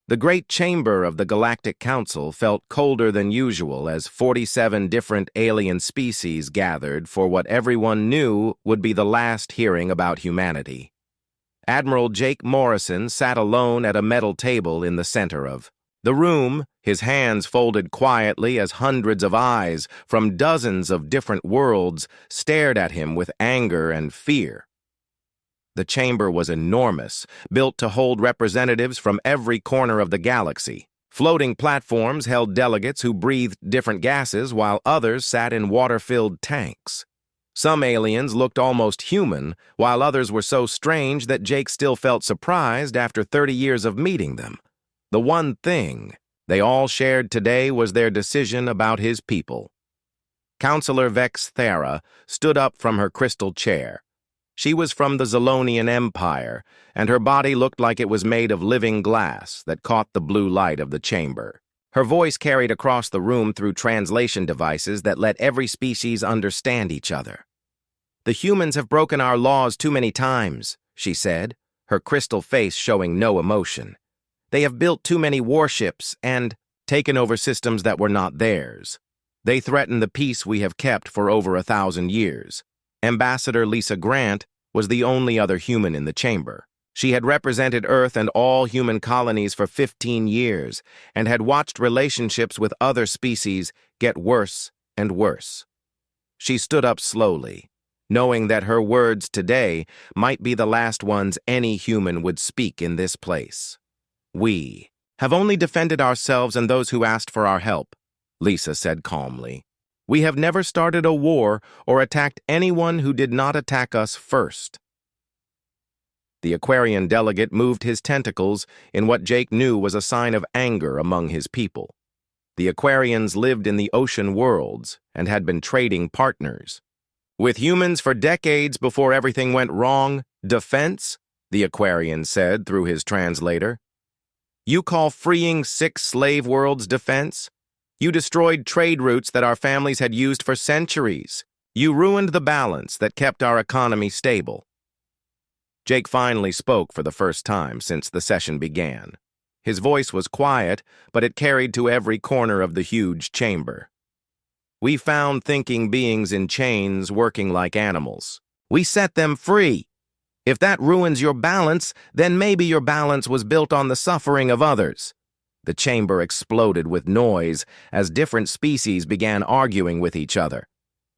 The great chamber of the Galactic Council felt colder than usual as 47 different alien species gathered for what everyone knew would be the last hearing about humanity. Admiral Jake Morrison sat alone at a metal table in the center of the room, his hands folded quietly as hundreds of eyes from dozens of different worlds stared at him with anger and fear. The chamber was enormous, built to hold representatives from every corner of the galaxy. Floating platforms held delegates who breathed different gases while others sat in water-filled tanks. Some aliens looked almost human, while others were so strange that Jake still felt surprised after 30 years of meeting them. The one thing they all shared today was their decision about his people. Counselor Vex Thera stood up from her crystal chair. She was from the Zolonian Empire, and her body looked like it was made of living glass that caught the blue light of the chamber. Her voice carried across the room through translation devices that let every species understand each other. "The humans have broken our laws too many times," she said, her crystal face showing no emotion. "They have built too many warships and taken over systems that were not theirs. They threaten the peace we have kept for over 1,000 years. Ambassador Lisa Grant was the only other human in the chamber. She had represented Earth and all human colonies for 15 years and had watched relationships with other species get worse and worse. She stood up slowly, knowing that her words today might be the last ones any human would speak in this place. "We have only defended ourselves and those who asked for our help," Lisa said calmly. "We have never started a war or attacked anyone who did not attack us first." The Aquarian delegate moved his tentacles in what Jake knew was a sign of anger among his people. The Aquarians lived in the ocean worlds and had been trading partners. "With humans for decades before everything went wrong, defense?" the Aquarian said through his translator. "You call freeing 6 slave worlds defense? You destroyed trade routes that our families had used for centuries. You ruined the balance that kept our economy stable." Jake finally spoke for the first time since the session began. His voice was quiet, but it carried to every corner of the huge chamber. "We found thinking beings in chains working like animals. We set them free. If that ruins your balance, then maybe your balance was built on the suffering of others." The chamber exploded with noise as different species began arguing with each other.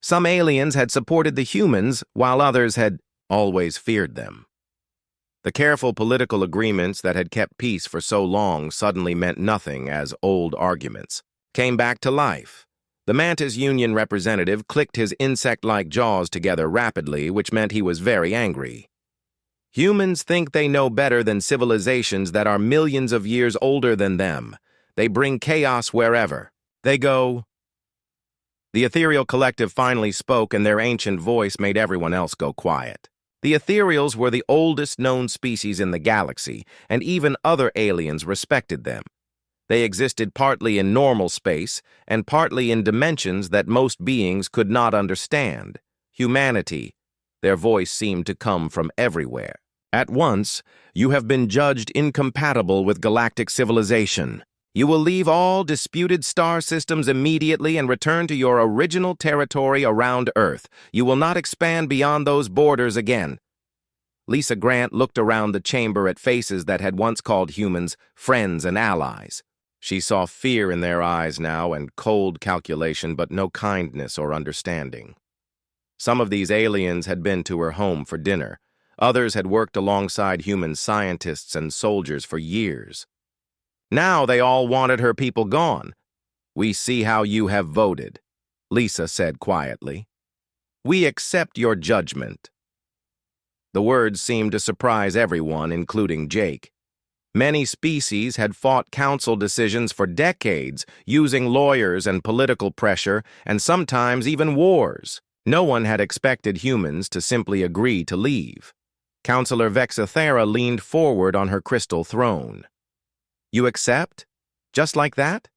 Some aliens had supported the humans, while others had always feared them. The careful political agreements that had kept peace for so long suddenly meant nothing as old arguments came back to life. The Mantis Union representative clicked his insect-like jaws together rapidly, which meant he was very angry. "Humans think they know better than civilizations that are millions of years older than them. They bring chaos wherever they go." The ethereal collective finally spoke, and their ancient voice made everyone else go quiet. The ethereals were the oldest known species in the galaxy, and even other aliens respected them. They existed partly in normal space and partly in dimensions that most beings could not understand. Humanity. Their voice seemed to come from everywhere. "At once, you have been judged incompatible with galactic civilization. You will leave all disputed star systems immediately and return to your original territory around Earth. You will not expand beyond those borders again." Lisa Grant looked around the chamber at faces that had once called humans friends and allies. She saw fear in their eyes now and cold calculation, but no kindness or understanding. Some of these aliens had been to her home for dinner. Others had worked alongside human scientists and soldiers for years. Now they all wanted her people gone. "We see how you have voted," Lisa said quietly. "We accept your judgment." The words seemed to surprise everyone, including Jake. Many species had fought council decisions for decades, using lawyers and political pressure, and sometimes even wars. No one had expected humans to simply agree to leave. Counselor Vexathera leaned forward on her crystal throne. "You accept? Just like that?"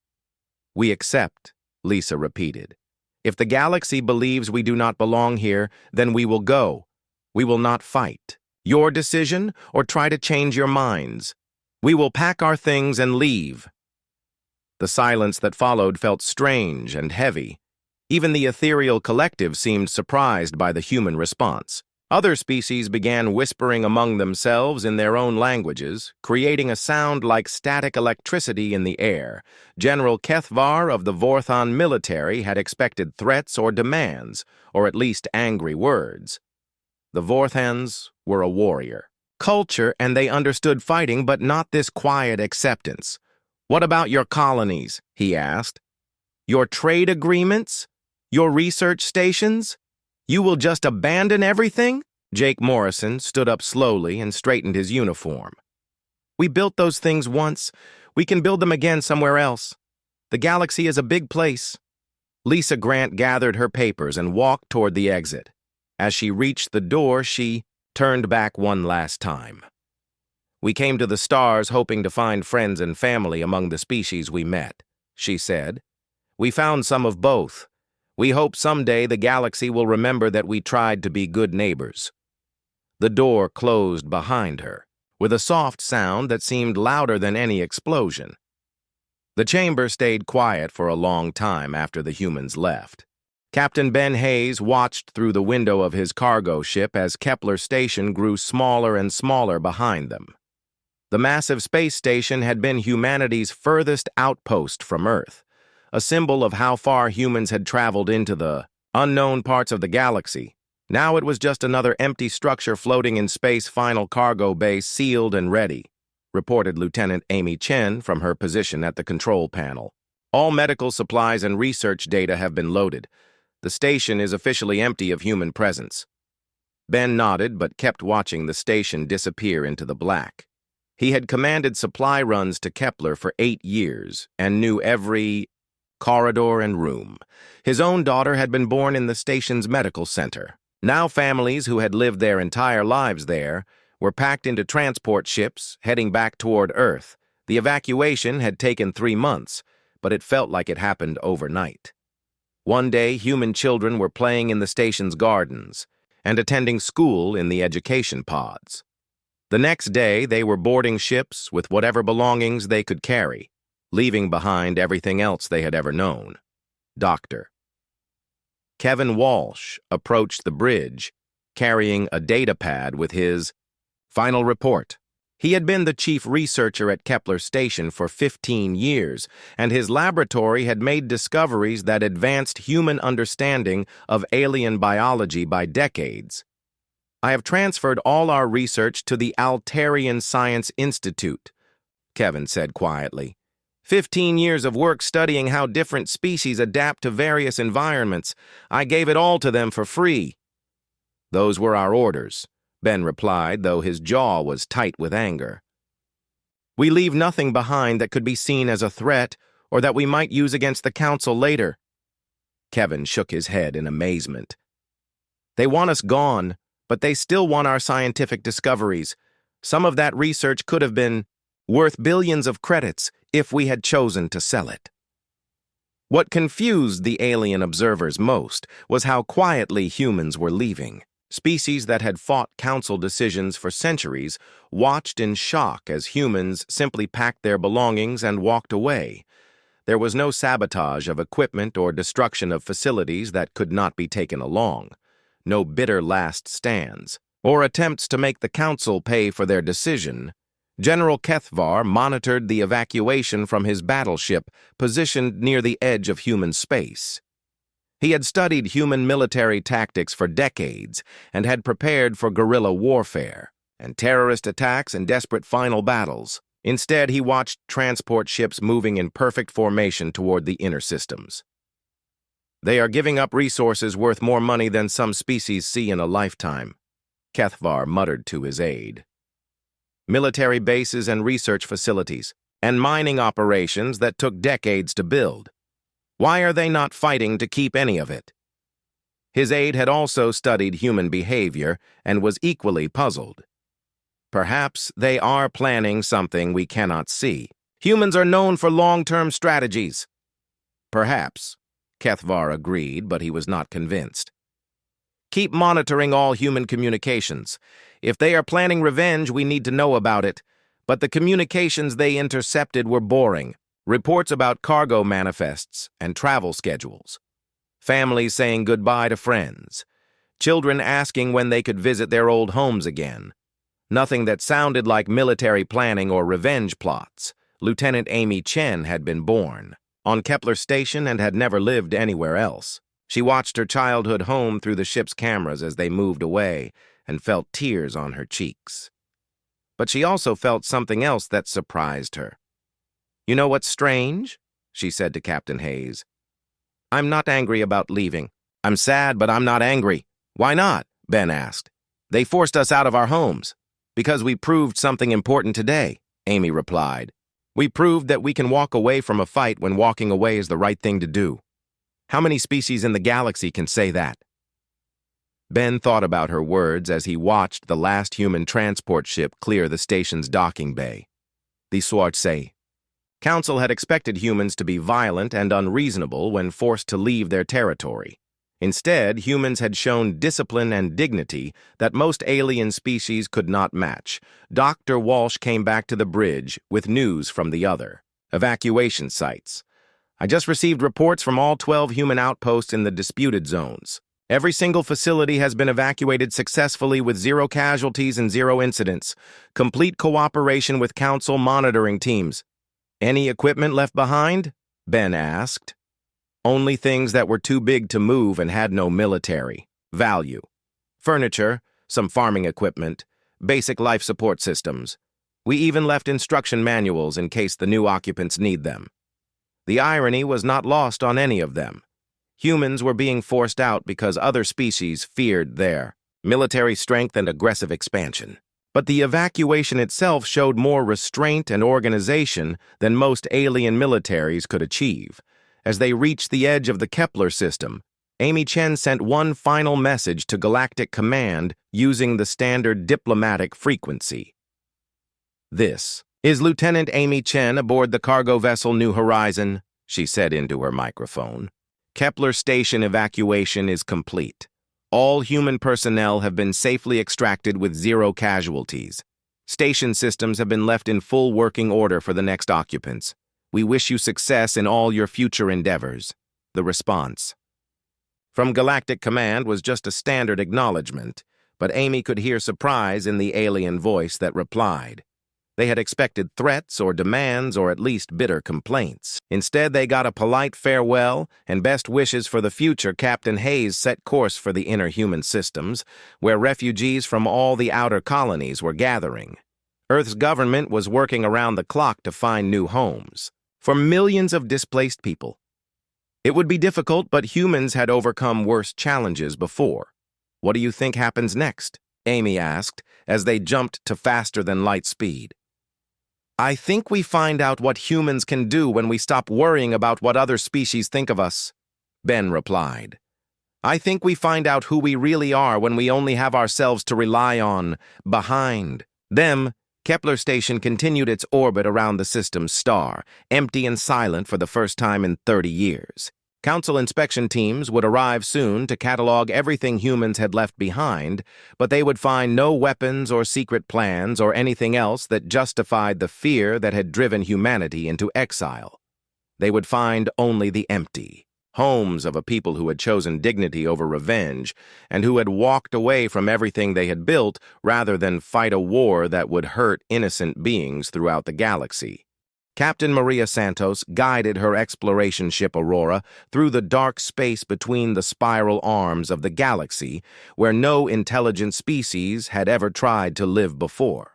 "We accept," Lisa repeated. "If the galaxy believes we do not belong here, then we will go. We will not fight. Your decision, or try to change your minds." We will pack our things and leave. The silence that followed felt strange and heavy. Even the ethereal collective seemed surprised by the human response. Other species began whispering among themselves in their own languages, creating a sound like static electricity in the air. General Kethvar of the Vorthon military had expected threats or demands, or at least angry words. The Vorthans were a warrior culture, and they understood fighting, but not this quiet acceptance. "What about your colonies?" he asked. "Your trade agreements? Your research stations? You will just abandon everything?" Jake Morrison stood up slowly and straightened his uniform. "We built those things once. We can build them again somewhere else. The galaxy is a big place." Lisa Grant gathered her papers and walked toward the exit. As she reached the door, she turned back one last time. "We came to the stars hoping to find friends and family among the species we met," she said. "We found some of both. We hope someday the galaxy will remember that we tried to be good neighbors." The door closed behind her, with a soft sound that seemed louder than any explosion. The chamber stayed quiet for a long time after the humans left. Captain Ben Hayes watched through the window of his cargo ship as Kepler station grew smaller and smaller behind them. The massive space station had been humanity's furthest outpost from Earth, a symbol of how far humans had traveled into the unknown parts of the galaxy. Now it was just another empty structure floating in space. Final cargo bay sealed and ready, reported Lieutenant Amy Chen from her position at the control panel. "All medical supplies and research data have been loaded. The station is officially empty of human presence." Ben nodded but kept watching the station disappear into the black. He had commanded supply runs to Kepler for 8 years and knew every corridor and room. His own daughter had been born in the station's medical center. Now families who had lived their entire lives there were packed into transport ships heading back toward Earth. The evacuation had taken 3 months, but it felt like it happened overnight. One day, human children were playing in the station's gardens and attending school in the education pods. The next day, they were boarding ships with whatever belongings they could carry, leaving behind everything else they had ever known. Dr. Kevin Walsh approached the bridge, carrying a data pad with his final report. He had been the chief researcher at Kepler Station for 15 years, and his laboratory had made discoveries that advanced human understanding of alien biology by decades. "I have transferred all our research to the Altarian Science Institute," Kevin said quietly. 15 years of work studying how different species adapt to various environments. I gave it all to them for free." "Those were our orders," Ben replied, though his jaw was tight with anger. "We leave nothing behind that could be seen as a threat or that we might use against the Council later." Kevin shook his head in amazement. "They want us gone, but they still want our scientific discoveries. Some of that research could have been worth billions of credits if we had chosen to sell it." What confused the alien observers most was how quietly humans were leaving. Species that had fought council decisions for centuries watched in shock as humans simply packed their belongings and walked away. There was no sabotage of equipment or destruction of facilities that could not be taken along. No bitter last stands, or attempts to make the council pay for their decision. General Kethvar monitored the evacuation from his battleship positioned near the edge of human space. He had studied human military tactics for decades and had prepared for guerrilla warfare and terrorist attacks and desperate final battles. Instead, he watched transport ships moving in perfect formation toward the inner systems. "They are giving up resources worth more money than some species see in a lifetime," Kethvar muttered to his aide. "Military bases and research facilities, and mining operations that took decades to build. Why are they not fighting to keep any of it?" His aide had also studied human behavior and was equally puzzled. "Perhaps they are planning something we cannot see. Humans are known for long-term strategies." "Perhaps," Kethvar agreed, but he was not convinced. "Keep monitoring all human communications. If they are planning revenge, we need to know about it. but the communications they intercepted were boring. Reports about cargo manifests and travel schedules. Families saying goodbye to friends. Children asking when they could visit their old homes again. Nothing that sounded like military planning or revenge plots. Lieutenant Amy Chen had been born on Kepler Station and had never lived anywhere else. She watched her childhood home through the ship's cameras as they moved away and felt tears on her cheeks. But she also felt something else that surprised her. "You know what's strange?" she said to Captain Hayes. "I'm not angry about leaving. I'm sad, but I'm not angry." "Why not?" Ben asked. "They forced us out of our homes." "Because we proved something important today," Amy replied. "We proved that we can walk away from a fight when walking away is the right thing to do. How many species in the galaxy can say that?" Ben thought about her words as he watched the last human transport ship clear the station's docking bay. The Swartse. Council had expected humans to be violent and unreasonable when forced to leave their territory. Instead, humans had shown discipline and dignity that most alien species could not match. Dr. Walsh came back to the bridge with news from the other. Evacuation sites. "I just received reports from all 12 human outposts in the disputed zones. Every single facility has been evacuated successfully with 0 casualties and 0 incidents. Complete cooperation with Council monitoring teams." "Any equipment left behind?" Ben asked. "Only things that were too big to move and had no military value. Furniture, some farming equipment, basic life support systems. We even left instruction manuals in case the new occupants need them." The irony was not lost on any of them. Humans were being forced out because other species feared their military strength and aggressive expansion. But the evacuation itself showed more restraint and organization than most alien militaries could achieve. As they reached the edge of the Kepler system, Amy Chen sent one final message to Galactic Command using the standard diplomatic frequency. "This is Lieutenant Amy Chen aboard the cargo vessel New Horizon," she said into her microphone. "Kepler station evacuation is complete. All human personnel have been safely extracted with 0 casualties. Station systems have been left in full working order for the next occupants. We wish you success in all your future endeavors." The response from Galactic Command was just a standard acknowledgement, but Amy could hear surprise in the alien voice that replied. They had expected threats or demands or at least bitter complaints. Instead, they got a polite farewell and best wishes for the future. Captain Hayes set course for the inner human systems, where refugees from all the outer colonies were gathering. Earth's government was working around the clock to find new homes for millions of displaced people. It would be difficult, but humans had overcome worse challenges before. "What do you think happens next?" Amy asked, as they jumped to faster-than-light speed. "I think we find out what humans can do when we stop worrying about what other species think of us," Ben replied. "I think we find out who we really are when we only have ourselves to rely on. Behind them, Kepler Station continued its orbit around the system's star, empty and silent for the first time in 30 years. Council inspection teams would arrive soon to catalog everything humans had left behind, but they would find no weapons or secret plans or anything else that justified the fear that had driven humanity into exile. They would find only the empty homes of a people who had chosen dignity over revenge and who had walked away from everything they had built rather than fight a war that would hurt innocent beings throughout the galaxy. Captain Maria Santos guided her exploration ship Aurora through the dark space between the spiral arms of the galaxy, where no intelligent species had ever tried to live before.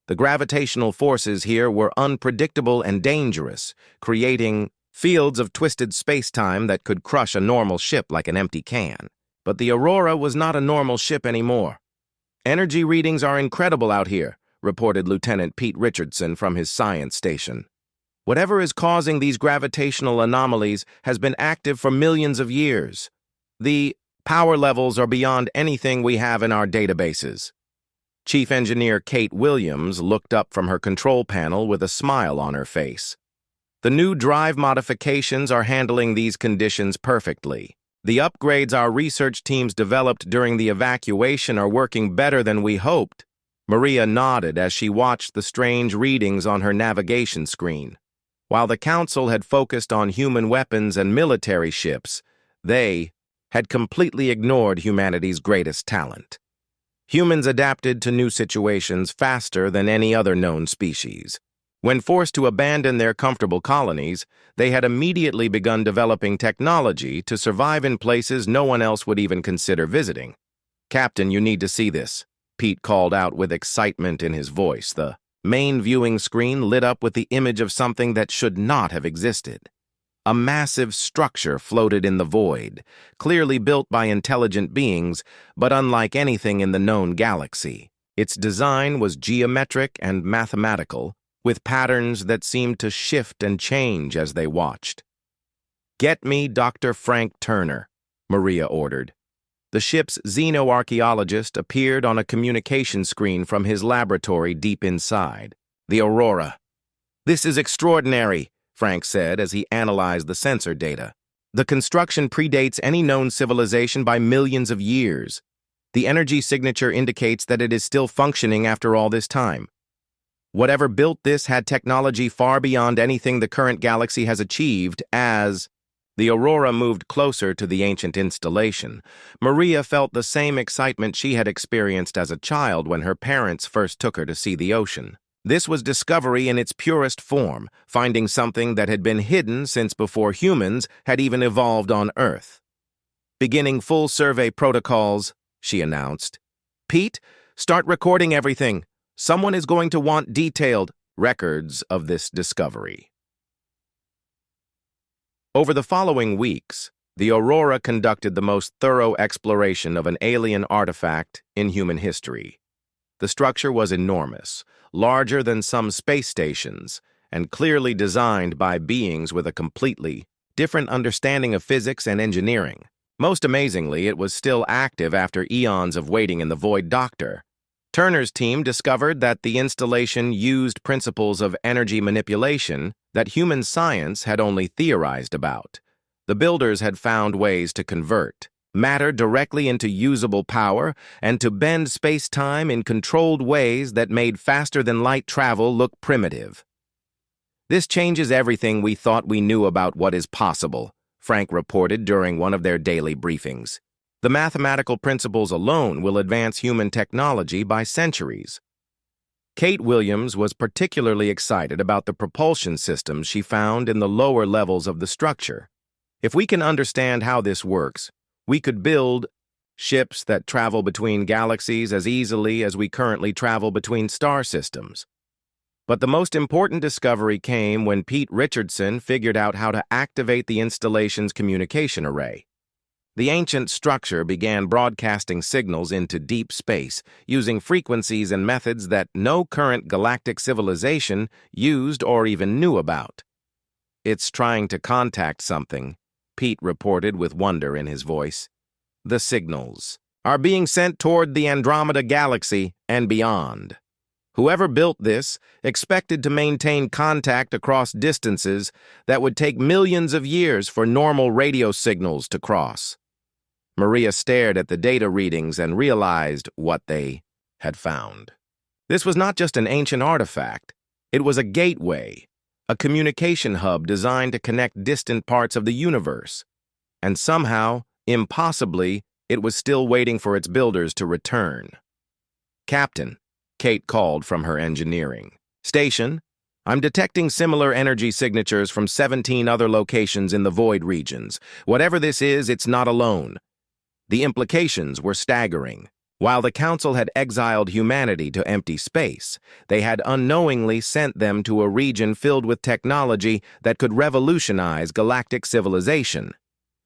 The gravitational forces here were unpredictable and dangerous, creating fields of twisted space-time that could crush a normal ship like an empty can. But the Aurora was not a normal ship anymore. "Energy readings are incredible out here," reported Lieutenant Pete Richardson from his science station. "Whatever is causing these gravitational anomalies has been active for millions of years. The power levels are beyond anything we have in our databases." Chief Engineer Kate Williams looked up from her control panel with a smile on her face. "The new drive modifications are handling these conditions perfectly. The upgrades our research teams developed during the evacuation are working better than we hoped." Maria nodded as she watched the strange readings on her navigation screen. While the Council had focused on human weapons and military ships, they had completely ignored humanity's greatest talent. Humans adapted to new situations faster than any other known species. When forced to abandon their comfortable colonies, they had immediately begun developing technology to survive in places no one else would even consider visiting. "Captain, you need to see this," Pete called out with excitement in his voice. The main viewing screen lit up with the image of something that should not have existed. A massive structure floated in the void, clearly built by intelligent beings, but unlike anything in the known galaxy. Its design was geometric and mathematical, with patterns that seemed to shift and change as they watched. "Get me Dr. Frank Turner," Maria ordered. The ship's xenoarchaeologist appeared on a communication screen from his laboratory deep inside. "The Aurora." "This is extraordinary," Frank said as he analyzed the sensor data. "The construction predates any known civilization by millions of years. The energy signature indicates that it is still functioning after all this time. Whatever built this had technology far beyond anything the current galaxy has achieved. As the Aurora moved closer to the ancient installation, Maria felt the same excitement she had experienced as a child when her parents first took her to see the ocean. This was discovery in its purest form, finding something that had been hidden since before humans had even evolved on Earth. "Beginning full survey protocols," she announced. "Pete, start recording everything. Someone is going to want detailed records of this discovery." Over the following weeks, the Aurora conducted the most thorough exploration of an alien artifact in human history. The structure was enormous, larger than some space stations, and clearly designed by beings with a completely different understanding of physics and engineering. Most amazingly, it was still active after eons of waiting in the Void Doctor. Turner's team discovered that the installation used principles of energy manipulation that human science had only theorized about. The builders had found ways to convert matter directly into usable power and to bend space-time in controlled ways that made faster-than-light travel look primitive. "This changes everything we thought we knew about what is possible," Frank reported during one of their daily briefings. "The mathematical principles alone will advance human technology by centuries." Kate Williams was particularly excited about the propulsion systems she found in the lower levels of the structure. "If we can understand how this works, we could build ships that travel between galaxies as easily as we currently travel between star systems." But the most important discovery came when Pete Richardson figured out how to activate the installation's communication array. The ancient structure began broadcasting signals into deep space, using frequencies and methods that no current galactic civilization used or even knew about. "It's trying to contact something," Pete reported with wonder in his voice. "The signals are being sent toward the Andromeda Galaxy and beyond." Whoever built this expected to maintain contact across distances that would take millions of years for normal radio signals to cross. Maria stared at the data readings and realized what they had found. This was not just an ancient artifact. It was a gateway, a communication hub designed to connect distant parts of the universe. And somehow, impossibly, it was still waiting for its builders to return. "Captain," Kate called from her engineering station, "I'm detecting similar energy signatures from 17 other locations in the Void regions. Whatever this is, it's not alone." The implications were staggering. While the Council had exiled humanity to empty space, they had unknowingly sent them to a region filled with technology that could revolutionize galactic civilization.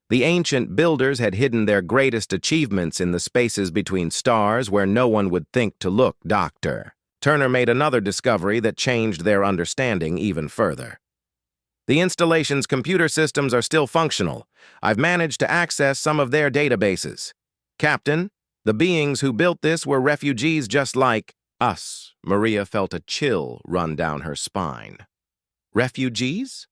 The ancient builders had hidden their greatest achievements in the spaces between stars where no one would think to look. Dr. Turner made another discovery that changed their understanding even further. "The installation's computer systems are still functional. I've managed to access some of their databases. Captain, the beings who built this were refugees just like us." Maria felt a chill run down her spine. Refugees?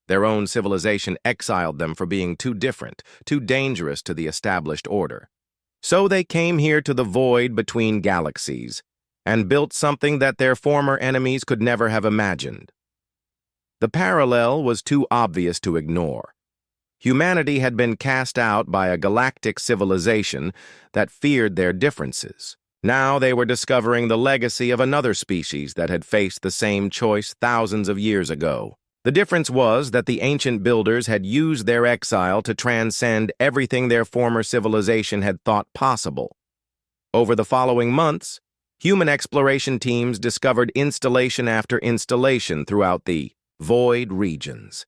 Their own civilization exiled them for being too different, too dangerous to the established order. So they came here to the void between galaxies. and built something that their former enemies could never have imagined. The parallel was too obvious to ignore. Humanity had been cast out by a galactic civilization that feared their differences. Now they were discovering the legacy of another species that had faced the same choice thousands of years ago. The difference was that the ancient builders had used their exile to transcend everything their former civilization had thought possible. Over the following months, human exploration teams discovered installation after installation throughout the void regions.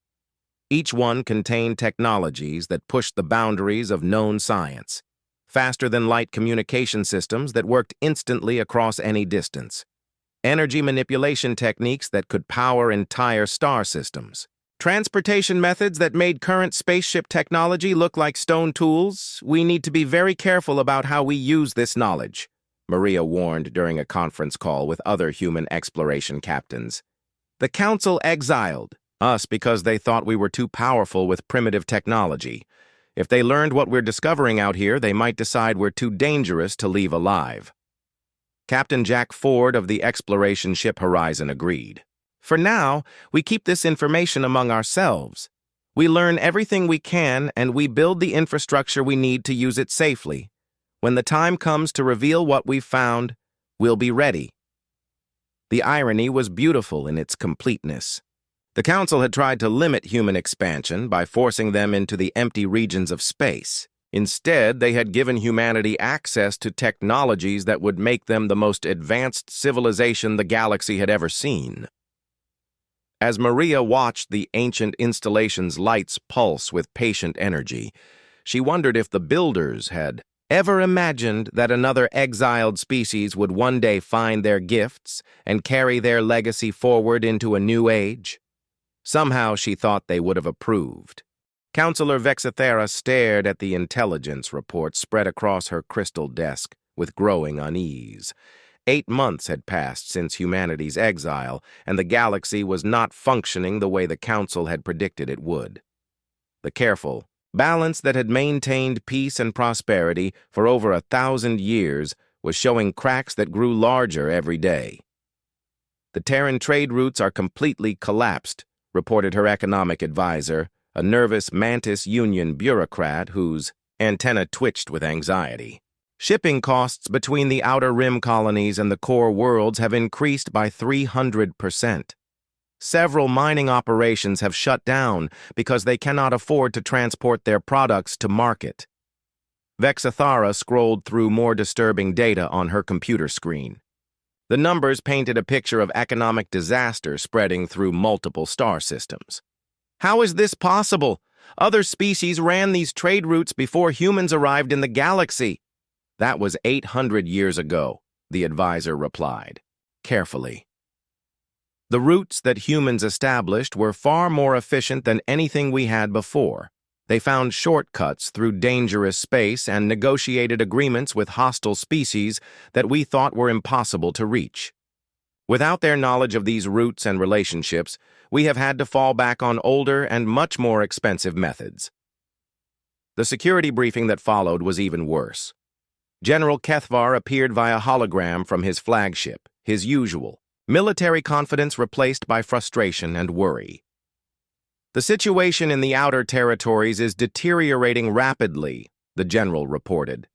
Each one contained technologies that pushed the boundaries of known science, faster-than-light communication systems that worked instantly across any distance, energy manipulation techniques that could power entire star systems, transportation methods that made current spaceship technology look like stone tools. We need to be very careful about how we use this knowledge, Maria warned during a conference call with other human exploration captains. The Council exiled us because they thought we were too powerful with primitive technology. If they learned what we're discovering out here, they might decide we're too dangerous to leave alive. Captain Jack Ford of the exploration ship Horizon agreed. For now, we keep this information among ourselves. We learn everything we can, and we build the infrastructure we need to use it safely. When the time comes to reveal what we've found, we'll be ready. The irony was beautiful in its completeness. The Council had tried to limit human expansion by forcing them into the empty regions of space. Instead, they had given humanity access to technologies that would make them the most advanced civilization the galaxy had ever seen. As Maria watched the ancient installation's lights pulse with patient energy, she wondered if the builders had ever imagined that another exiled species would one day find their gifts and carry their legacy forward into a new age. Somehow she thought they would have approved. Counselor Vexathera stared at the intelligence report spread across her crystal desk with growing unease. 8 months had passed since humanity's exile, and the galaxy was not functioning the way the Council had predicted it would. The careful balance that had maintained peace and prosperity for over 1,000 years was showing cracks that grew larger every day. The Terran trade routes are completely collapsed, reported her economic advisor, a nervous Mantis Union bureaucrat whose antenna twitched with anxiety. Shipping costs between the Outer Rim colonies and the core worlds have increased by 300%. Several mining operations have shut down because they cannot afford to transport their products to market. Vexathara scrolled through more disturbing data on her computer screen. The numbers painted a picture of economic disaster spreading through multiple star systems. How is this possible? Other species ran these trade routes before humans arrived in the galaxy. That was 800 years ago, the advisor replied, carefully. The routes that humans established were far more efficient than anything we had before. They found shortcuts through dangerous space and negotiated agreements with hostile species that we thought were impossible to reach. Without their knowledge of these routes and relationships, we have had to fall back on older and much more expensive methods. The security briefing that followed was even worse. General Kethvar appeared via hologram from his flagship, his usual. Military confidence replaced by frustration and worry. The situation in the outer territories is deteriorating rapidly, the general reported.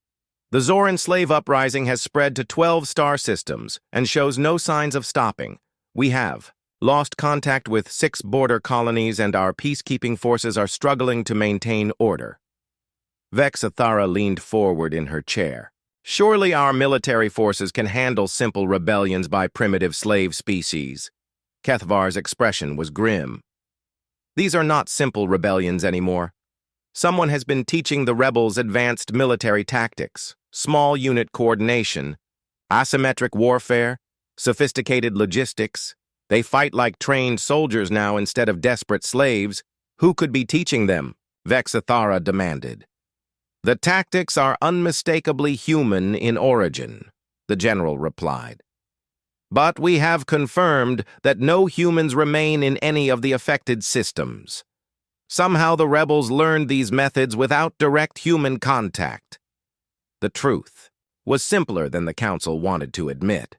The Zoran slave uprising has spread to 12 star systems and shows no signs of stopping. We have lost contact with 6 border colonies and our peacekeeping forces are struggling to maintain order. Vexathara leaned forward in her chair. Surely our military forces can handle simple rebellions by primitive slave species. Kethvar's expression was grim. These are not simple rebellions anymore. Someone has been teaching the rebels advanced military tactics, small unit coordination, asymmetric warfare, sophisticated logistics. They fight like trained soldiers now instead of desperate slaves. Who could be teaching them? Vexathara demanded. The tactics are unmistakably human in origin, the general replied. But we have confirmed that no humans remain in any of the affected systems. Somehow the rebels learned these methods without direct human contact. The truth was simpler than the Council wanted to admit.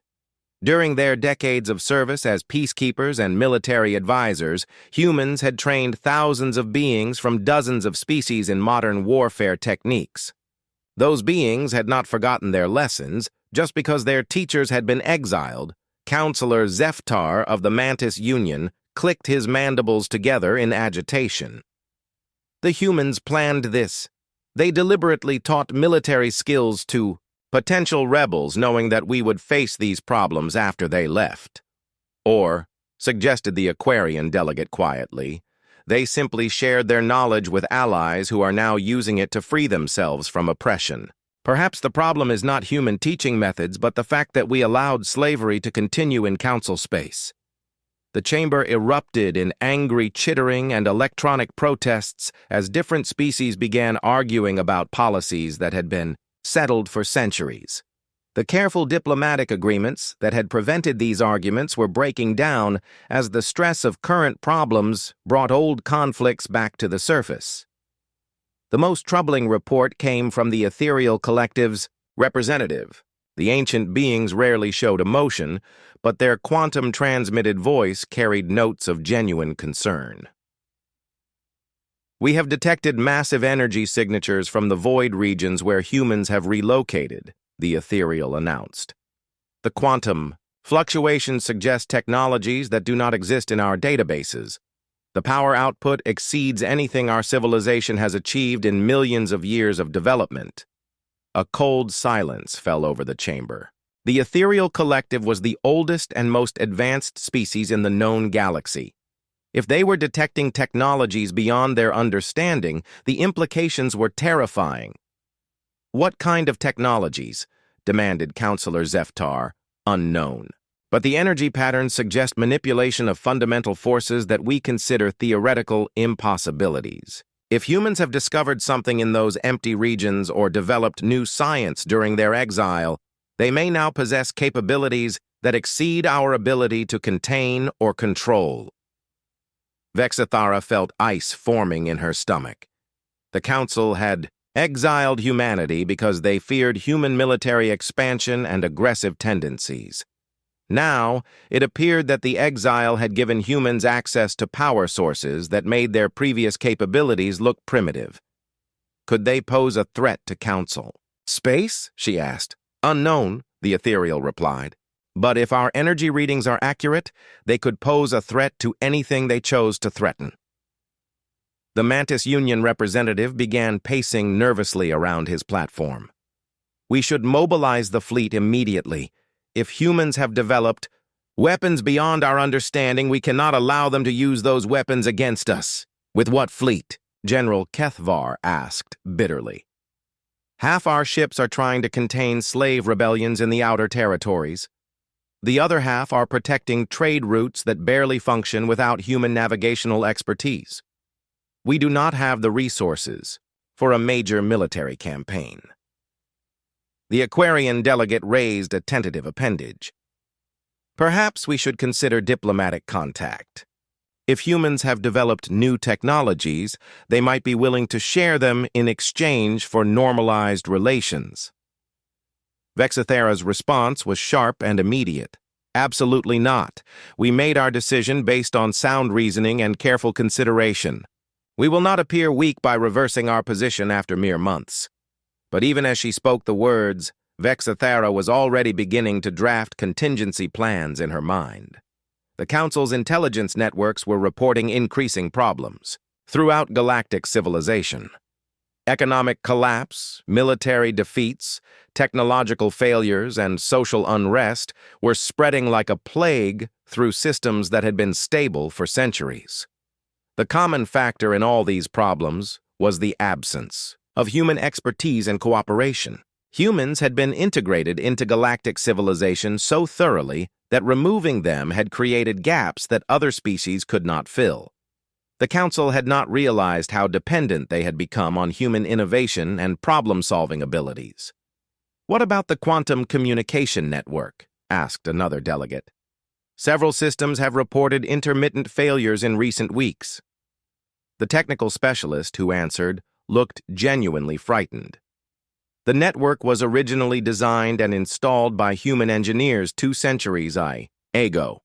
During their decades of service as peacekeepers and military advisors, humans had trained thousands of beings from dozens of species in modern warfare techniques. Those beings had not forgotten their lessons. Just because their teachers had been exiled, Counselor Zeftar of the Mantis Union clicked his mandibles together in agitation. The humans planned this. They deliberately taught military skills to potential rebels, knowing that we would face these problems after they left. Or, suggested the Aquarian delegate quietly, they simply shared their knowledge with allies who are now using it to free themselves from oppression. Perhaps the problem is not human teaching methods, but the fact that we allowed slavery to continue in council space. The chamber erupted in angry chittering and electronic protests as different species began arguing about policies that had been settled for centuries. The careful diplomatic agreements that had prevented these arguments were breaking down as the stress of current problems brought old conflicts back to the surface. The most troubling report came from the ethereal collective's representative. The ancient beings rarely showed emotion, but their quantum-transmitted voice carried notes of genuine concern. We have detected massive energy signatures from the void regions where humans have relocated, the ethereal announced. The quantum fluctuations suggest technologies that do not exist in our databases. The power output exceeds anything our civilization has achieved in millions of years of development. A cold silence fell over the chamber. The ethereal collective was the oldest and most advanced species in the known galaxy. If they were detecting technologies beyond their understanding, the implications were terrifying. What kind of technologies? Demanded Counselor Zeftar. Unknown. But the energy patterns suggest manipulation of fundamental forces that we consider theoretical impossibilities. If humans have discovered something in those empty regions or developed new science during their exile, they may now possess capabilities that exceed our ability to contain or control. Vexathara felt ice forming in her stomach. The Council had exiled humanity because they feared human military expansion and aggressive tendencies. Now, it appeared that the exile had given humans access to power sources that made their previous capabilities look primitive. Could they pose a threat to Council? Space? She asked. Unknown, the ethereal replied. But if our energy readings are accurate, they could pose a threat to anything they chose to threaten. The Mantis Union representative began pacing nervously around his platform. We should mobilize the fleet immediately. If humans have developed weapons beyond our understanding, we cannot allow them to use those weapons against us. With what fleet? General Kethvar asked bitterly. Half our ships are trying to contain slave rebellions in the outer territories. The other half are protecting trade routes that barely function without human navigational expertise. We do not have the resources for a major military campaign. The Aquarian delegate raised a tentative appendage. Perhaps we should consider diplomatic contact. If humans have developed new technologies, they might be willing to share them in exchange for normalized relations. Vexathara's response was sharp and immediate. Absolutely not. We made our decision based on sound reasoning and careful consideration. We will not appear weak by reversing our position after mere months. But even as she spoke the words, Vexathara was already beginning to draft contingency plans in her mind. The Council's intelligence networks were reporting increasing problems throughout galactic civilization. Economic collapse, military defeats, technological failures, and social unrest were spreading like a plague through systems that had been stable for centuries. The common factor in all these problems was the absence of human expertise and cooperation. Humans had been integrated into galactic civilization so thoroughly that removing them had created gaps that other species could not fill. The Council had not realized how dependent they had become on human innovation and problem-solving abilities. What about the quantum communication network? Asked another delegate. Several systems have reported intermittent failures in recent weeks. The technical specialist who answered looked genuinely frightened. The network was originally designed and installed by human engineers 2 centuries ago.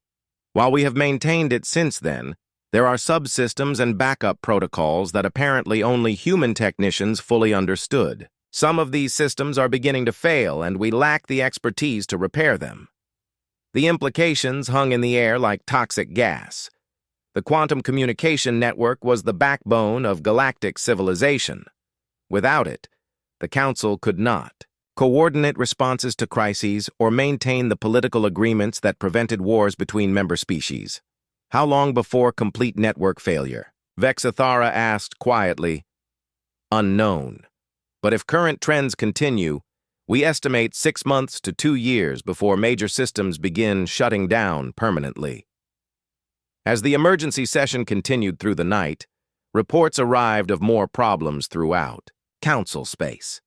While we have maintained it since then, there are subsystems and backup protocols that apparently only human technicians fully understood. Some of these systems are beginning to fail, and we lack the expertise to repair them. The implications hung in the air like toxic gas. The quantum communication network was the backbone of galactic civilization. Without it, the Council could not coordinate responses to crises or maintain the political agreements that prevented wars between member species. How long before complete network failure? Vexithara asked quietly. Unknown. But if current trends continue, we estimate 6 months to 2 years before major systems begin shutting down permanently. As the emergency session continued through the night, reports arrived of more problems throughout Council space.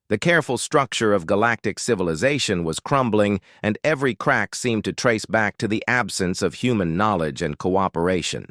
The careful structure of galactic civilization was crumbling, and every crack seemed to trace back to the absence of human knowledge and cooperation.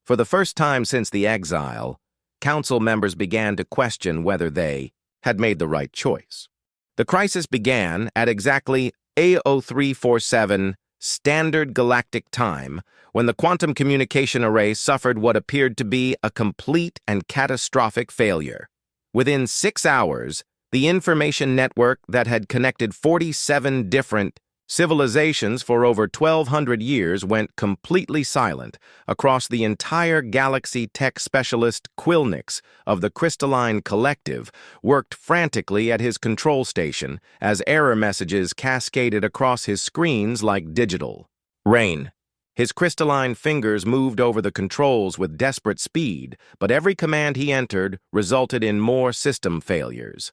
For the first time since the exile, Council members began to question whether they had made the right choice. The crisis began at exactly A0347 Standard Galactic Time, when the quantum communication array suffered what appeared to be a complete and catastrophic failure. Within 6 hours, the information network that had connected 47 different civilizations for over 1,200 years went completely silent across the entire galaxy. Tech specialist Quilnix of the Crystalline Collective worked frantically at his control station as error messages cascaded across his screens like digital rain. His crystalline fingers moved over the controls with desperate speed, but every command he entered resulted in more system failures.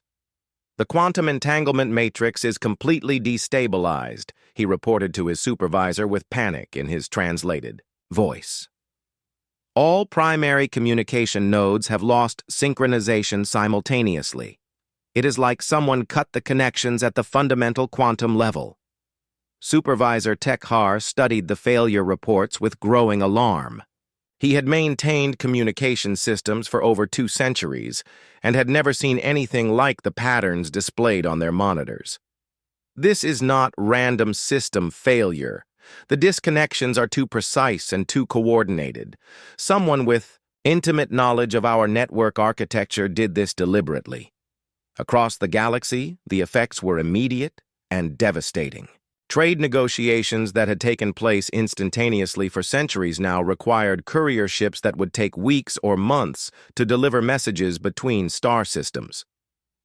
The quantum entanglement matrix is completely destabilized, he reported to his supervisor with panic in his translated voice. All primary communication nodes have lost synchronization simultaneously. It is like someone cut the connections at the fundamental quantum level. Supervisor Tekhar studied the failure reports with growing alarm. He had maintained communication systems for over 2 centuries and had never seen anything like the patterns displayed on their monitors. This is not random system failure. The disconnections are too precise and too coordinated. Someone with intimate knowledge of our network architecture did this deliberately. Across the galaxy, the effects were immediate and devastating. Trade negotiations that had taken place instantaneously for centuries now required courier ships that would take weeks or months to deliver messages between star systems.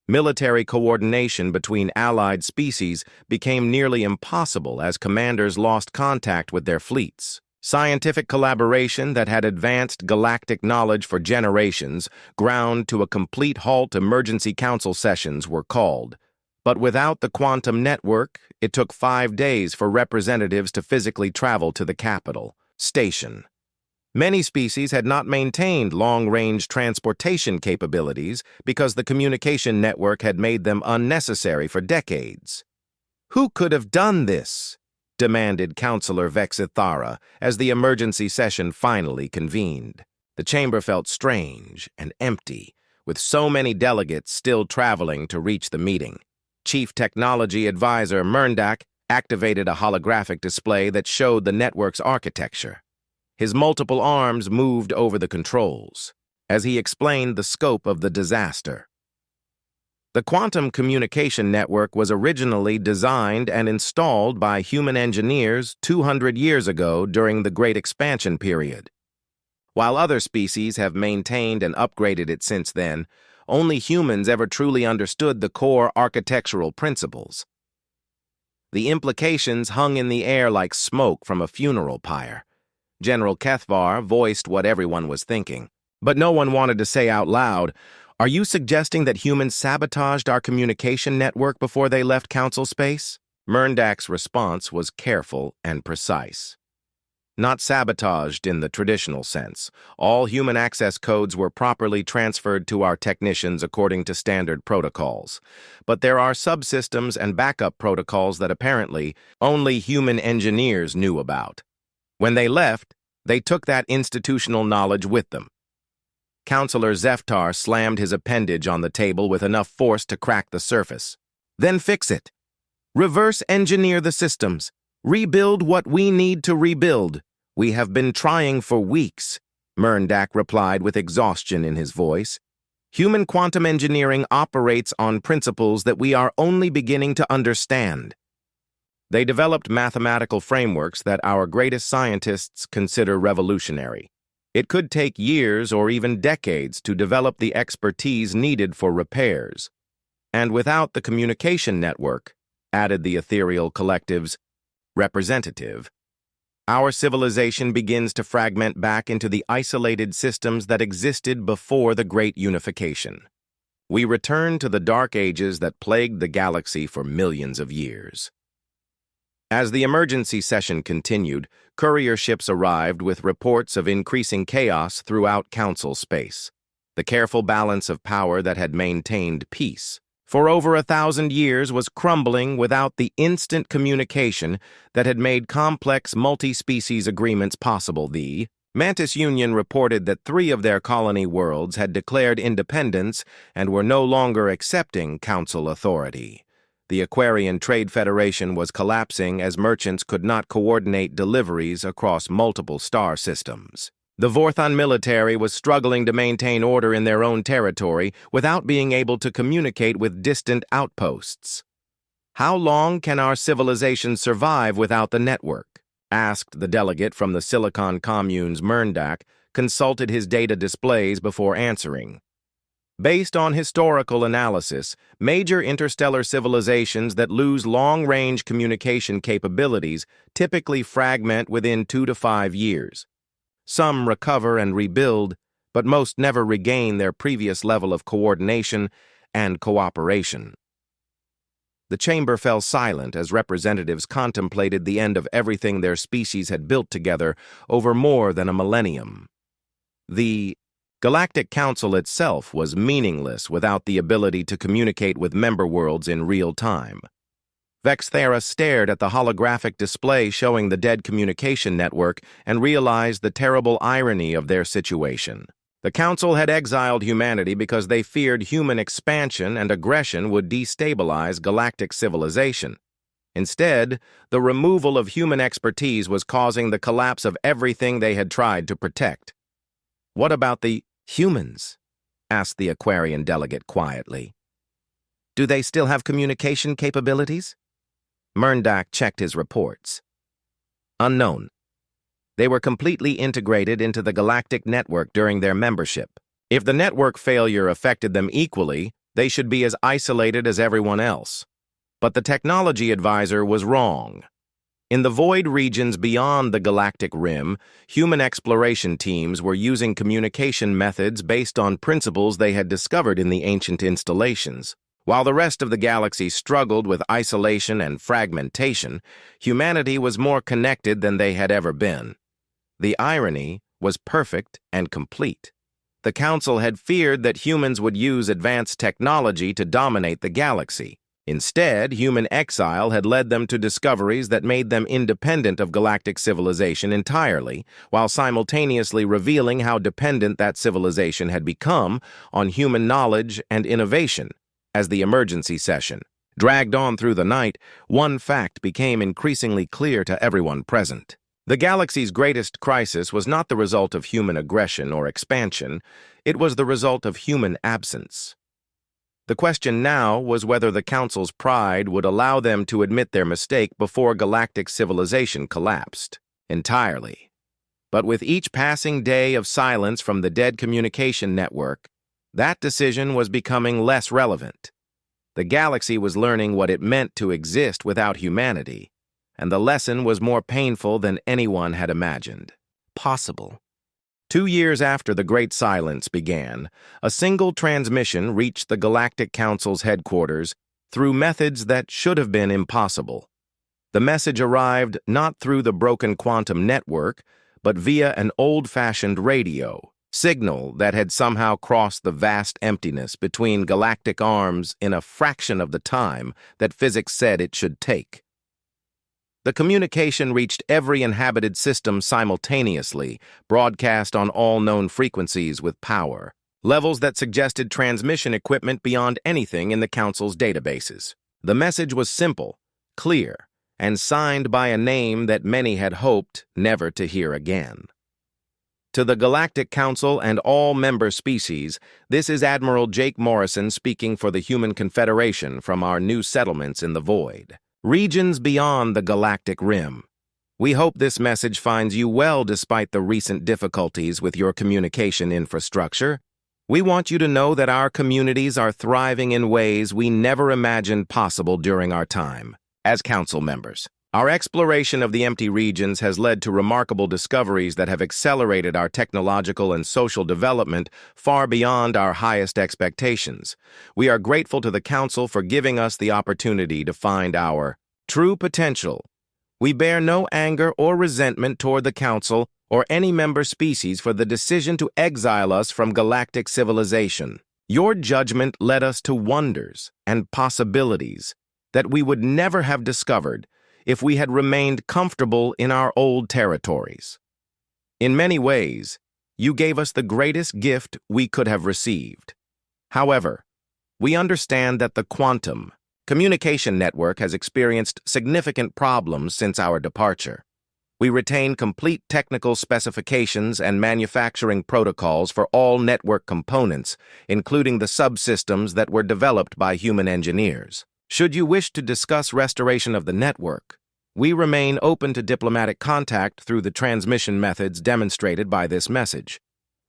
Military coordination between allied species became nearly impossible as commanders lost contact with their fleets. Scientific collaboration that had advanced galactic knowledge for generations ground to a complete halt. Emergency council sessions were called. But without the quantum network, it took 5 days for representatives to physically travel to the capital station. Many species had not maintained long-range transportation capabilities because the communication network had made them unnecessary for decades. Who could have done this? Demanded Councillor Vexithara as the emergency session finally convened. The chamber felt strange and empty, with so many delegates still traveling to reach the meeting. Chief Technology Advisor Merndak activated a holographic display that showed the network's architecture. His multiple arms moved over the controls as he explained the scope of the disaster. The quantum communication network was originally designed and installed by human engineers 200 years ago during the Great Expansion period. While other species have maintained and upgraded it since then, only humans ever truly understood the core architectural principles. The implications hung in the air like smoke from a funeral pyre. General Kethvar voiced what everyone was thinking, but no one wanted to say out loud, "Are you suggesting that humans sabotaged our communication network before they left council space?" Merndak's response was careful and precise. Not sabotaged in the traditional sense. All human access codes were properly transferred to our technicians according to standard protocols. But there are subsystems and backup protocols that apparently only human engineers knew about. When they left, they took that institutional knowledge with them. Counselor Zeftar slammed his appendage on the table with enough force to crack the surface. Then fix it. Reverse engineer the systems. Rebuild what we need to rebuild. We have been trying for weeks, Merndak replied with exhaustion in his voice. Human quantum engineering operates on principles that we are only beginning to understand. They developed mathematical frameworks that our greatest scientists consider revolutionary. It could take years or even decades to develop the expertise needed for repairs. And without the communication network, added the ethereal collective's representative, our civilization begins to fragment back into the isolated systems that existed before the Great Unification. We return to the dark ages that plagued the galaxy for millions of years. As the emergency session continued, courier ships arrived with reports of increasing chaos throughout Council space. The careful balance of power that had maintained peace for over 1,000 years was crumbling without the instant communication that had made complex multi-species agreements possible. The Mantis Union reported that 3 of their colony worlds had declared independence and were no longer accepting Council authority. The Aquarian Trade Federation was collapsing as merchants could not coordinate deliveries across multiple star systems. The Vorthon military was struggling to maintain order in their own territory without being able to communicate with distant outposts. How long can our civilization survive without the network? Asked the delegate from the Silicon Commune's Merndak, consulted his data displays before answering. Based on historical analysis, major interstellar civilizations that lose long-range communication capabilities typically fragment within 2 to 5 years. Some recover and rebuild, but most never regain their previous level of coordination and cooperation. The chamber fell silent as representatives contemplated the end of everything their species had built together over more than a millennium. The Galactic Council itself was meaningless without the ability to communicate with member worlds in real time. Vexthera stared at the holographic display showing the dead communication network and realized the terrible irony of their situation. The Council had exiled humanity because they feared human expansion and aggression would destabilize galactic civilization. Instead, the removal of human expertise was causing the collapse of everything they had tried to protect. "What about the humans?" asked the Aquarian delegate quietly. "Do they still have communication capabilities?" Merndak checked his reports. Unknown. They were completely integrated into the galactic network during their membership. If the network failure affected them equally, they should be as isolated as everyone else. But the technology advisor was wrong. In the void regions beyond the galactic rim, human exploration teams were using communication methods based on principles they had discovered in the ancient installations. While the rest of the galaxy struggled with isolation and fragmentation, humanity was more connected than they had ever been. The irony was perfect and complete. The Council had feared that humans would use advanced technology to dominate the galaxy. Instead, human exile had led them to discoveries that made them independent of galactic civilization entirely, while simultaneously revealing how dependent that civilization had become on human knowledge and innovation. As the emergency session dragged on through the night, one fact became increasingly clear to everyone present. The galaxy's greatest crisis was not the result of human aggression or expansion, it was the result of human absence. The question now was whether the Council's pride would allow them to admit their mistake before galactic civilization collapsed entirely. But with each passing day of silence from the dead communication network, that decision was becoming less relevant. The galaxy was learning what it meant to exist without humanity, and the lesson was more painful than anyone had imagined possible. 2 years after the Great Silence began, a single transmission reached the Galactic Council's headquarters through methods that should have been impossible. The message arrived not through the broken quantum network, but via an old-fashioned radio signal that had somehow crossed the vast emptiness between galactic arms in a fraction of the time that physics said it should take. The communication reached every inhabited system simultaneously, broadcast on all known frequencies with power, levels that suggested transmission equipment beyond anything in the Council's databases. The message was simple, clear, and signed by a name that many had hoped never to hear again. To the Galactic Council and all member species, this is Admiral Jake Morrison speaking for the Human Confederation from our new settlements in the Void, regions beyond the Galactic Rim. We hope this message finds you well despite the recent difficulties with your communication infrastructure. We want you to know that our communities are thriving in ways we never imagined possible during our time as Council members. Our exploration of the empty regions has led to remarkable discoveries that have accelerated our technological and social development far beyond our highest expectations. We are grateful to the Council for giving us the opportunity to find our true potential. We bear no anger or resentment toward the Council or any member species for the decision to exile us from galactic civilization. Your judgment led us to wonders and possibilities that we would never have discovered if we had remained comfortable in our old territories. In many ways, you gave us the greatest gift we could have received. However, we understand that the quantum communication network has experienced significant problems since our departure. We retain complete technical specifications and manufacturing protocols for all network components, including the subsystems that were developed by human engineers. Should you wish to discuss restoration of the network, we remain open to diplomatic contact through the transmission methods demonstrated by this message.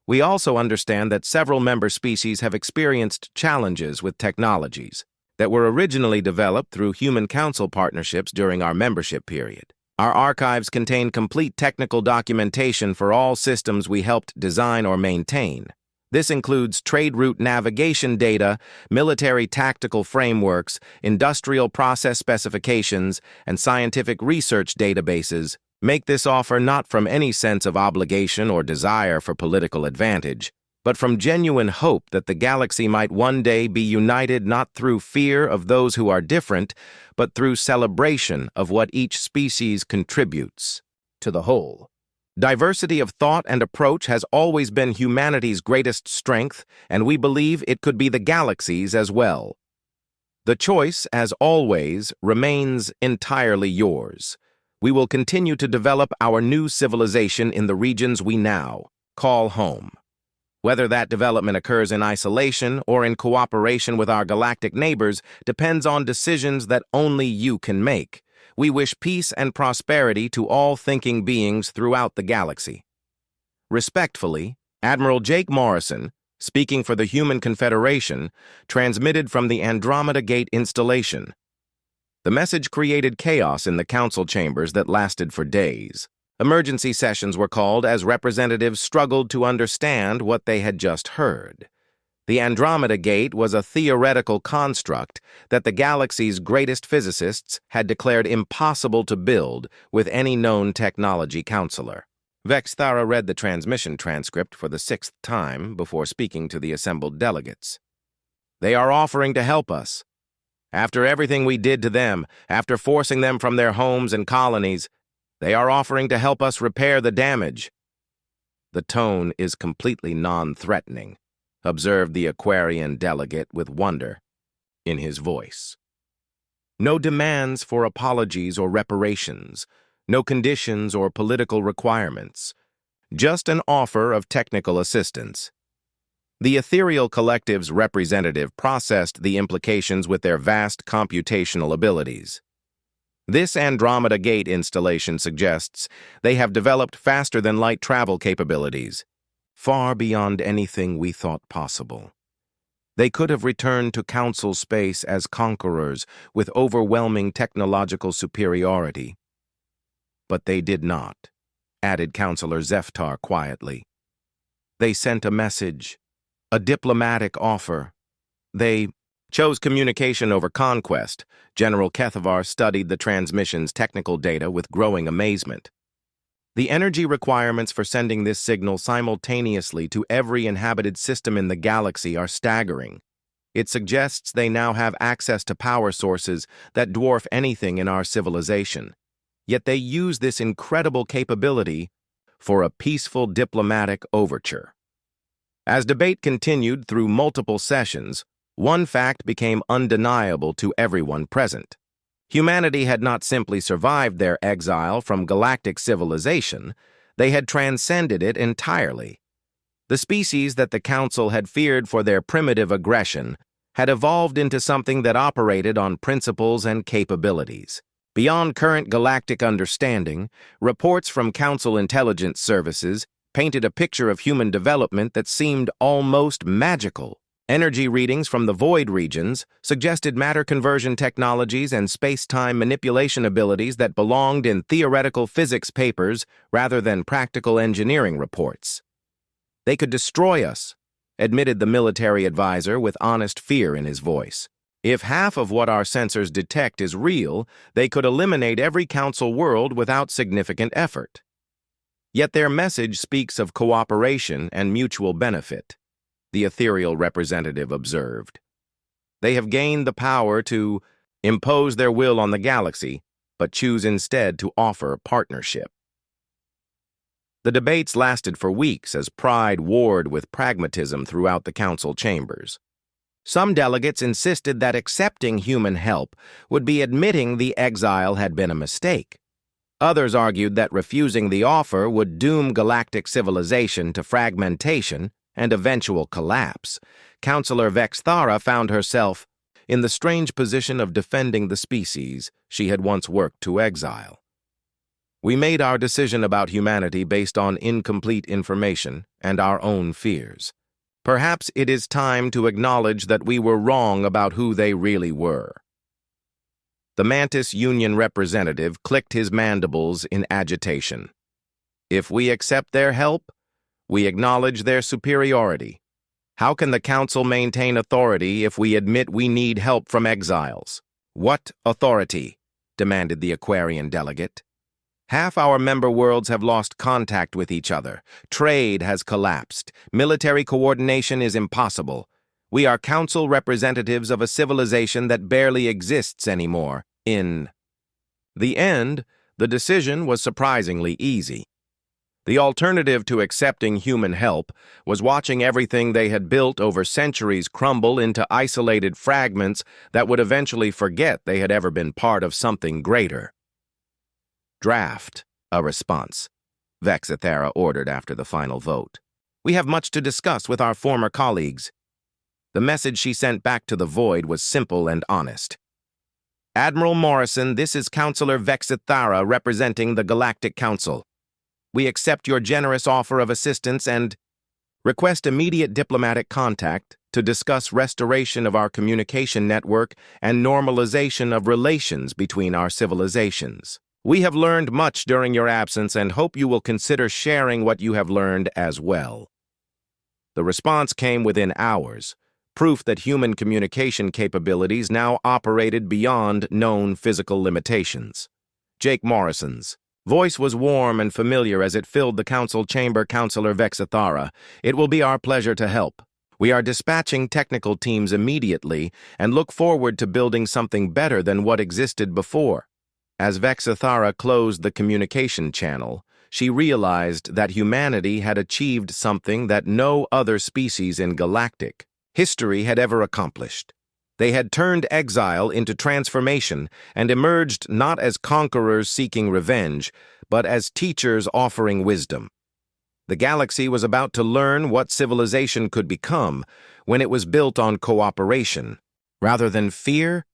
We also understand that several member species have experienced challenges with technologies that were originally developed through Human Council partnerships during our membership period. Our archives contain complete technical documentation for all systems we helped design or maintain. This includes trade route navigation data, military tactical frameworks, industrial process specifications, and scientific research databases. Make this offer not from any sense of obligation or desire for political advantage, but from genuine hope that the galaxy might one day be united not through fear of those who are different, but through celebration of what each species contributes to the whole. Diversity of thought and approach has always been humanity's greatest strength, and we believe it could be the galaxy's as well. The choice, as always, remains entirely yours. We will continue to develop our new civilization in the regions we now call home. Whether that development occurs in isolation or in cooperation with our galactic neighbors depends on decisions that only you can make. We wish peace and prosperity to all thinking beings throughout the galaxy. Respectfully, Admiral Jake Morrison, speaking for the Human Confederation, transmitted from the Andromeda Gate installation. The message created chaos in the council chambers that lasted for days. Emergency sessions were called as representatives struggled to understand what they had just heard. The Andromeda Gate was a theoretical construct that the galaxy's greatest physicists had declared impossible to build with any known technology counselor. Vexthara read the transmission transcript for the 6th time before speaking to the assembled delegates. They are offering to help us. After everything we did to them, after forcing them from their homes and colonies, they are offering to help us repair the damage. The tone is completely non-threatening, observed the Aquarian delegate with wonder in his voice. No demands for apologies or reparations, no conditions or political requirements, just an offer of technical assistance. The ethereal collective's representative processed the implications with their vast computational abilities. This Andromeda Gate installation suggests they have developed faster-than-light travel capabilities, far beyond anything we thought possible. They could have returned to Council space as conquerors with overwhelming technological superiority. But they did not, added Counselor Zeftar quietly. They sent a message, a diplomatic offer. They chose communication over conquest. General Kethavar studied the transmission's technical data with growing amazement. The energy requirements for sending this signal simultaneously to every inhabited system in the galaxy are staggering. It suggests they now have access to power sources that dwarf anything in our civilization. yet they use this incredible capability for a peaceful diplomatic overture. As debate continued through multiple sessions, one fact became undeniable to everyone present. Humanity had not simply survived their exile from galactic civilization, they had transcended it entirely. The species that the Council had feared for their primitive aggression had evolved into something that operated on principles and capabilities. Beyond current galactic understanding, reports from Council intelligence services painted a picture of human development that seemed almost magical. Energy readings from the void regions suggested matter conversion technologies and space-time manipulation abilities that belonged in theoretical physics papers rather than practical engineering reports. "They could destroy us," admitted the military advisor with honest fear in his voice. "If half of what our sensors detect is real, they could eliminate every Council world without significant effort." Yet their message speaks of cooperation and mutual benefit, the ethereal representative observed. "They have gained the power to impose their will on the galaxy, but choose instead to offer partnership." The debates lasted for weeks as pride warred with pragmatism throughout the Council chambers. Some delegates insisted that accepting human help would be admitting the exile had been a mistake. Others argued that refusing the offer would doom galactic civilization to fragmentation and eventual collapse. Counselor Vexthara found herself in the strange position of defending the species she had once worked to exile. "We made our decision about humanity based on incomplete information and our own fears. Perhaps it is time to acknowledge that we were wrong about who they really were." The Mantis Union representative clicked his mandibles in agitation. "If we accept their help, we acknowledge their superiority. How can the Council maintain authority if we admit we need help from exiles?" "What authority?" demanded the Aquarian delegate. "Half our member worlds have lost contact with each other. Trade has collapsed. Military coordination is impossible. We are Council representatives of a civilization that barely exists anymore. In the end, the decision was surprisingly easy. The alternative to accepting human help was watching everything they had built over centuries crumble into isolated fragments that would eventually forget they had ever been part of something greater. "Draft a response," Vexthara ordered after the final vote. "We have much to discuss with our former colleagues." The message she sent back to the void was simple and honest. "Admiral Morrison, this is Counselor Vexthara representing the Galactic Council. We accept your generous offer of assistance and request immediate diplomatic contact to discuss restoration of our communication network and normalization of relations between our civilizations. We have learned much during your absence and hope you will consider sharing what you have learned as well." The response came within hours, proof that human communication capabilities now operated beyond known physical limitations. Jake Morrison's voice was warm and familiar as it filled the Council chamber. "Counselor Vexthara, it will be our pleasure to help. We are dispatching technical teams immediately and look forward to building something better than what existed before." As Vexthara closed the communication channel, she realized that humanity had achieved something that no other species in galactic history had ever accomplished. They had turned exile into transformation and emerged not as conquerors seeking revenge, but as teachers offering wisdom. The galaxy was about to learn what civilization could become when it was built on cooperation, rather than fear